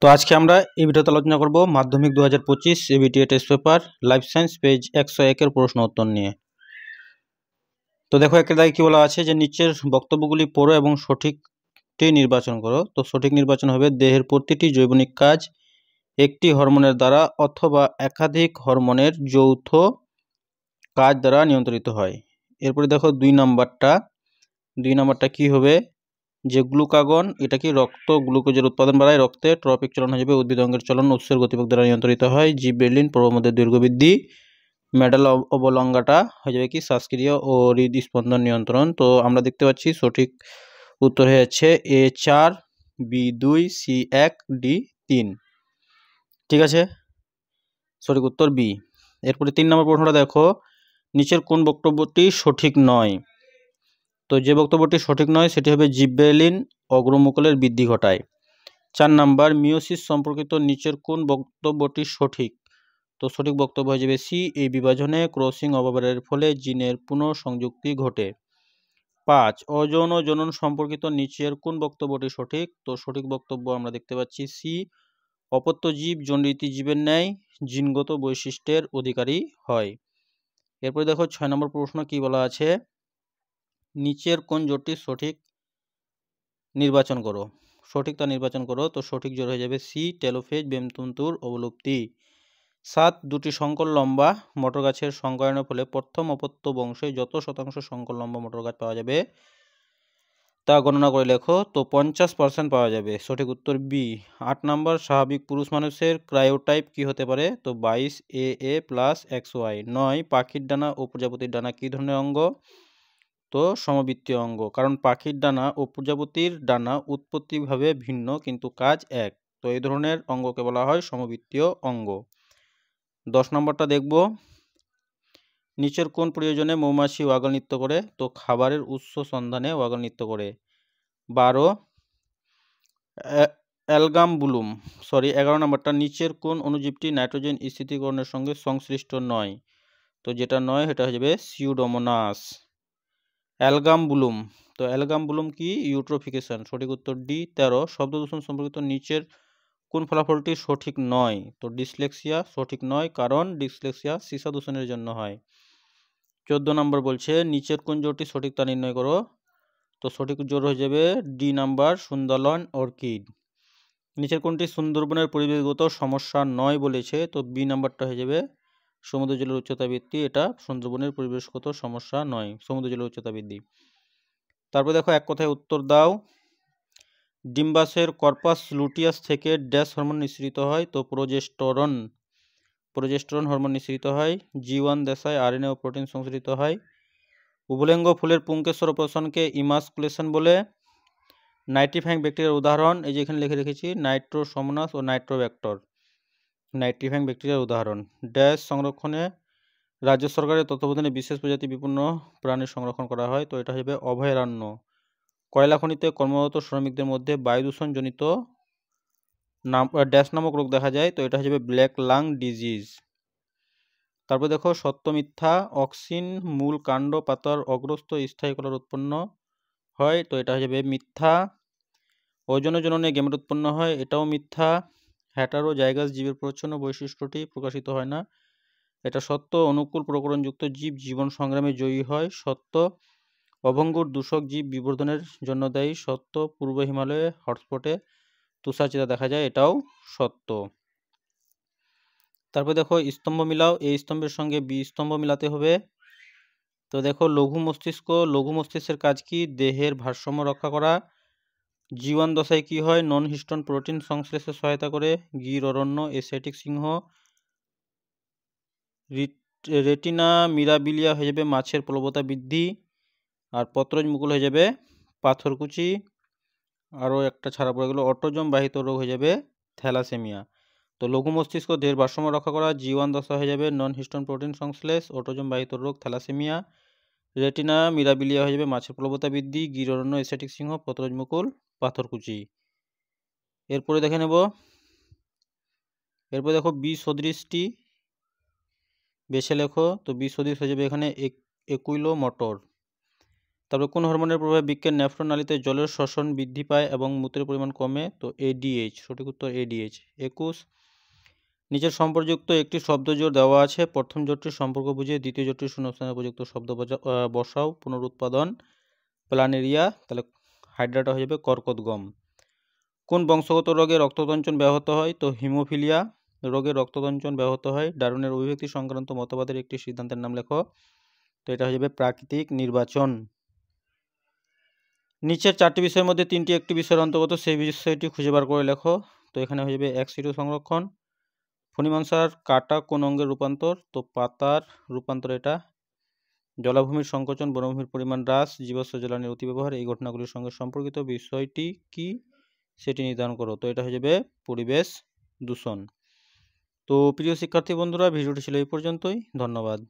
তো আজকে আমরা এই ভিডিওতে আলোচনা করব মাধ্যমিক 2025 ABTA test paper life science page 101 এর প্রশ্ন উত্তর নিয়ে। তো দেখো একের দাগে কি বলা আছে যে নিচের বক্তব্যগুলি পড়ো এবং সঠিকটি নির্বাচন করো। তো সঠিক নির্বাচন হবে দেহের প্রতিটি জৈবনিক কাজ একটি হরমোনের দ্বারা অথবা একাধিক হরমোনের যৌথ কাজ দ্বারা নিয়ন্ত্রিত হয়। এরপরে দেখো দুই নাম্বারটা কি হবে যে গ্লুকাগন, এটা কি রক্ত গ্লুকোজের উৎপাদন বাড়ায়, রক্তে ট্রপিক চলন হয়ে যাবে, উদ্ভিদ অঙ্গের চলন উৎসের গতিবেগ দ্বারা নিয়ন্ত্রিত হয়, জিব্রেলিন প্রবমধ্যে দৈর্ঘ্যবৃদ্ধি, মেডাল অবলঙ্গাটা হয়ে যাবে কি শ্বাসক্রিয়া ও হৃদস্পন্দন নিয়ন্ত্রণ। তো আমরা দেখতে পাচ্ছি সঠিক উত্তর হয়ে যাচ্ছে A4, B2, C1, D3। ঠিক আছে, সঠিক উত্তর বি। এরপরে 3 নম্বর প্রশ্নটা দেখো নিচের কোন বক্তব্যটি সঠিক নয়। তো যে বক্তব্যটি সঠিক নয় সেটি হবে জিব্রেলিন অগ্রমুকুলের বৃদ্ধি ঘটায়। 4 নাম্বার মিওসিস সম্পর্কিত নিচের কোন বক্তব্যটি সঠিক। তো সঠিক বক্তব্য হয়ে যাবে সি, এই বিভাজনে ক্রসিং অববারের ফলে জিনের পুনঃসংযুক্তি ঘটে। 5 অযৌন জনন সম্পর্কিত নিচের কোন বক্তব্যটি সঠিক। তো সঠিক বক্তব্য আমরা দেখতে পাচ্ছি সি, অপত্য জীব জনরীতি জীবের ন্যায় জিনগত বৈশিষ্ট্যের অধিকারী হয়। এরপরে দেখো 6 নম্বর প্রশ্ন কি বলা আছে নিচের কোন জোটটি সঠিক নির্বাচন করো। সঠিক তা নির্বাচন করো। তো সঠিক জোর হয়ে যাবে সি, টেলোফেজ বেমতন্তুর অবলুপ্তি। 7 দুটি সংকর লম্বা মটর গাছের সংকরণের ফলে প্রথম অপত্য বংশে যত শতাংশ সংকর লম্বা মটর গাছ পাওয়া যাবে তা গণনা করে লেখো। তো 50% পাওয়া যাবে। সঠিক উত্তর বি। 8 নম্বর স্বাভাবিক পুরুষ মানুষের ক্রায়োটাইপ কি হতে পারে। তো 22 AA + XY। 9 পাখির ডানা ও প্রজাপতির ডানা কি ধরনের অঙ্গ। তো সমবৃত্তীয় অঙ্গ, কারণ পাখির ডানা ও প্রজাপতির ডানা উৎপত্তিভাবে ভিন্ন কিন্তু কাজ এক। তো এই ধরনের অঙ্গকে বলা হয় সমবৃত্তীয় অঙ্গ। 10 নম্বরটা দেখব নিচের কোন প্রয়োজনে মৌমাছি ওয়াগল নৃত্য করে। তো খাবারের উৎস সন্ধানে ওয়াগল নৃত্য করে। 11 11 নম্বরটা নিচের কোন অণুজীবটি নাইট্রোজেন স্থিতিকরণের সঙ্গে সংশ্লিষ্ট নয়। তো যেটা নয় সেটা হয়ে যাবে সিউডোমোনাস। অ্যালগামবুলুম, তো অ্যালগামবুলুম কি ইউট্রোফিকেশন। সঠিক উত্তর ডি। 13 শব্দ দূষণ সম্পর্কিত নিচের কোন ফলাফলটি সঠিক নয়। তো ডিসলেক্সিয়া সঠিক নয়, কারণ ডিসলেক্সিয়া সীসা দূষণের জন্য হয়। 14 নম্বর বলছে নিচের কোন জোরটি সঠিক তা নির্ণয় করো। তো সঠিক জোর হয়ে যাবে ডি নাম্বার, সুন্দরবন অর্কিড। নিচের কোনটি সুন্দরবনের পরিবেশগত সমস্যা নয় বলেছে। তো বি নাম্বারটা হয়ে যাবে সমুদ্র জলের উচ্চতা বৃদ্ধি, এটা সুন্দরবনের পরিবেশগত সমস্যা নয়, সমুদ্র জলের উচ্চতা বৃদ্ধি। তারপর দেখো এক কথায় উত্তর দাও ডিম্বাশয়ের কর্পাস লুটিয়াস থেকে ড্যাশ হরমোন নিঃসৃত হয়। তো প্রোজেস্টেরন হরমোন নিঃসৃত হয়। G1 দশায় RNA ও প্রোটিন সংশ্লেষিত হয়। উভলিঙ্গ ফুলের পুংকেশ্বর অপারেশনকে ইমাসকুলেশন বলে। নাইট্রিফাইং ব্যাকটেরিয়ার উদাহরণ এই যে এখানে লিখে রেখেছি নাইট্রোসোমোনাস ও নাইট্রোব্যাক্টর নাইট্রিফাইং ব্যাকটেরিয়ার উদাহরণ। ড্যাশ সংরক্ষণে রাজ্য সরকারের তত্ত্বাবধানে বিশেষ প্রজাতি বিপন্ন প্রাণীর সংরক্ষণ করা হয়। তো এটা হবে অভয়ারণ্য। কয়লা খনিতে কর্মরত শ্রমিকদের মধ্যে বায়ু দূষণজনিত ড্যাশ নামক রোগ দেখা যায়। তো এটা হবে ব্ল্যাক লাং ডিজিজ। তারপর দেখো সত্য মিথ্যা অক্সিন মূল কাণ্ড পাতার অগ্রস্থ স্থায়ী কলার উৎপন্ন হয়। তো এটা হবে মিথ্যা। ওজনে জননে গেমেট উৎপন্ন হয়, এটাও মিথ্যা। হেটারোজাইগাস জীবের প্রচ্ছন্ন বৈশিষ্ট্যটি প্রকাশিত হয় না, এটা সত্য। অনুকূল প্রকরণযুক্ত জীব জীবন সংগ্রামে জয়ী হয়, সত্য। অভঙ্গুর দূষক জীব বিবর্ধনের জন্য দায়ী, সত্য। পূর্ব হিমালয়ে হটস্পটে তুষারচিতা দেখা যায়, এটাও সত্য। তারপর দেখো স্তম্ভ মিলাও, এই স্তম্ভের সঙ্গে বি স্তম্ভ মিলাতে হবে। তো দেখো লঘু মস্তিষ্কের কাজ কি, দেহের ভারসাম্য রক্ষা করা। G1 দশায় কি হয়, নন হিস্টোন প্রোটিন সংশ্লেষে সহায়তা করে। গির অরণ্য এশিয়াটিক সিংহ। রেটিনা মিরাবিলিয়া হয়ে যাবে মাছের প্লবতা বৃদ্ধি। আর পত্রজ মুকুল হয়ে যাবে পাথরকুচি। আরও একটা ছাড়া পড়ে গেল অটোজম বাহিত রোগ হয়ে যাবে থ্যালাসেমিয়া। তো লঘু মস্তিষ্ক দেহের ভারসাম্য রক্ষা করা। G1 দশা হয়ে যাবে নন হিস্টোন প্রোটিন সংশ্লেষ, অটোজম বাহিত রোগ থ্যালাসেমিয়া। রেটিনা মিরাবিলিয়া হয়ে যাবে মাছের প্লবতা বৃদ্ধি। গির অরণ্য এশিয়াটিক সিংহ, পত্রজ মুকুল পাথরকুচি। এরপরে দেখে নেব, এরপরে দেখো বি সদৃশটি বেছে লেখো। তো বি সদৃশ হয়ে যাবে এখানে একুইলো মোটর। তারপরে কোন হরমোনের প্রভাবে বৃক্কের নেফ্রন নালীতে জলের শোষণ বৃদ্ধি পায় এবং মূত্রের পরিমাণ কমে? তো এডিএইচ, সঠিক উত্তর এডিএইচ। 21, নিচের সম্পর্কযুক্ত একটি শব্দজোড় দেওয়া আছে, প্রথম জোড়টির সম্পর্ক বুঝিয়ে দ্বিতীয় জোড়টির শূন্যস্থানে উপযুক্ত শব্দ বসাও। পুনরুৎপাদন, প্ল্যানেরিয়া, তাহলে হাইড্রাটা হয়ে যাবে কর্কটগম। কোন বংশগত রোগে রক্ততঞ্চন ব্যাহত হয়? তো হিমোফিলিয়া রোগে রক্ততঞ্চন ব্যাহত হয়। ডারউইনের অভিব্যক্তি সংক্রান্ত মতবাদের একটি সিদ্ধান্তের নাম লেখো। তো এটা হয়ে যাবে প্রাকৃতিক নির্বাচন। নিচের 4টি বিষয়ের মধ্যে 3টি একটি বিষয়ের অন্তর্গত, সেই বিষয়টি খুঁজে বার করে লেখো। তো এখানে হয়ে যাবে এক্স-সিটু সংরক্ষণ। ফণিমনসার কাটা কোন অঙ্গের রূপান্তর? তো পাতার রূপান্তর এটা। জলাভূমির সংকোচন, বনভূমির পরিমাণ হ্রাস, জীবাশ্ম জ্বালানির অতিব্যবহার, এই ঘটনাগুলির সঙ্গে সম্পর্কিত বিষয়টি কি সেটি নির্ধারণ করো। তো এটা হয়ে যাবে পরিবেশ দূষণ। তো প্রিয় শিক্ষার্থী বন্ধুরা, ভিডিওটি ছিল এই পর্যন্তই। ধন্যবাদ।